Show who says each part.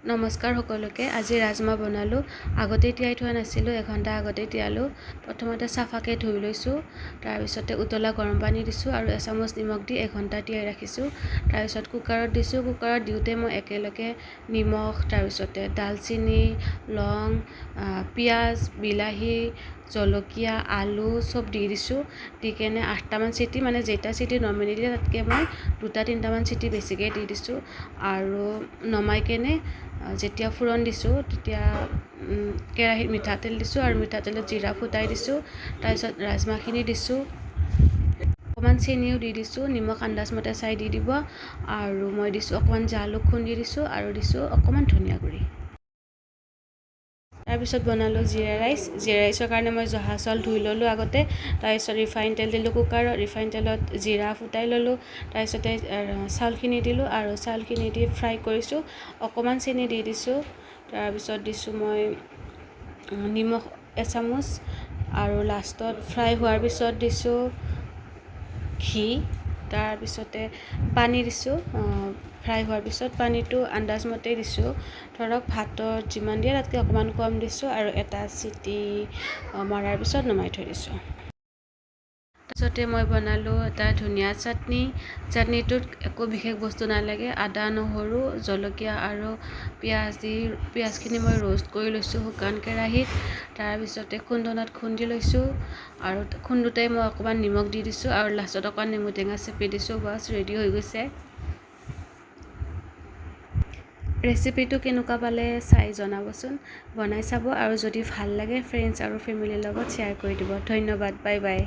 Speaker 1: নমস্কাৰ সকলোকে। আজি ৰাজমা বনালোঁ। আগতে তিয়াই থোৱা নাছিলোঁ, এঘণ্টা আগতে তিয়ালোঁ। প্ৰথমতে চাফাকৈ ধুই লৈছোঁ, তাৰপিছতে উতলা গৰম পানী দিছোঁ আৰু এচামুচ নিমখ দি এঘণ্টা তিয়াই ৰাখিছোঁ। তাৰপিছত কুকাৰত দিছোঁ। কুকাৰত দিওঁতে মই একেলগে নিমখ, তাৰপিছতে দালচিনি, লং, পিঁয়াজ, বিলাহী, জলকীয়া, আলু চব দি দিছোঁ। দি কেনে 8টামান চিটি, মানে যেইটা চিটি নৰ্মেলি দিয়ে তাতকৈ মই 2-3টামান চিটি বেছিকৈ দি দিছোঁ। আৰু নমাই কেনে যেতিয়া ফুৰণ দিছোঁ তেতিয়া কেৰাহীত মিঠাতেল দিছোঁ আৰু মিঠাতেলত জিৰা ফুটাই দিছোঁ। তাৰপিছত ৰাজমাহখিনি দিছোঁ, অকণমান চেনিও দি দিছোঁ, নিমখ আন্দাজমতে চাই দি দিব। আৰু মই দিছোঁ অকণমান জালুক খুন্দি দিছোঁ আৰু দিছোঁ অকণমান ধনিয়া গুড়ি। তাৰপিছত বনালোঁ জিৰা ৰাইচ। জিৰা ৰাইচৰ কাৰণে মই জহা চাউল ধুই ল'লোঁ আগতে। তাৰপিছত ৰিফাইন তেল দিলোঁ কুকাৰত, ৰিফাইন তেলত জিৰা ফুটাই ল'লোঁ। তাৰপিছতে চাউলখিনি দিলোঁ আৰু চাউলখিনি দি ফ্ৰাই কৰিছোঁ। অকণমান চেনি দি দিছোঁ। তাৰপিছত দিছোঁ মই নিমখ এচামুচ আৰু লাষ্টত ফ্ৰাই হোৱাৰ পিছত দিছোঁ ঘি। তাৰপিছতে পানী দিছোঁ। ফ্ৰাই হোৱাৰ পিছত পানীটো আন্দাজমতে দিছোঁ, ধৰক ভাতত যিমান দিয়ে তাতকৈ অকণমান কম দিছোঁ আৰু এটা চিটি মৰাৰ পিছত নমাই থৈ দিছোঁ। তাৰপিছতে মই বনালোঁ এটা ধুনীয়া চাটনি। চাটনিটোত একো বিশেষ বস্তু নালাগে, আদা, নহৰু, জলকীয়া আৰু পিঁয়াজ দি পিঁয়াজখিনি মই ৰ'ষ্ট কৰি লৈছোঁ শুকান কেৰাহীত। তাৰপিছতে খুন্দনাত খুন্দি লৈছোঁ আৰু খুন্দোতেই মই অকণমান নিমখ দি দিছোঁ আৰু লাষ্টত অকণমান নেমু টেঙা চেপি দিছোঁ। বাছ ৰেডি হৈ গৈছে। ৰেচিপিটো কেনেকুৱা পালে চাই জনাবচোন, বনাই চাব আৰু যদি ভাল লাগে ফ্ৰেণ্ডছ আৰু ফেমিলিৰ লগত শ্বেয়াৰ কৰি দিব। ধন্যবাদ, বাই বাই।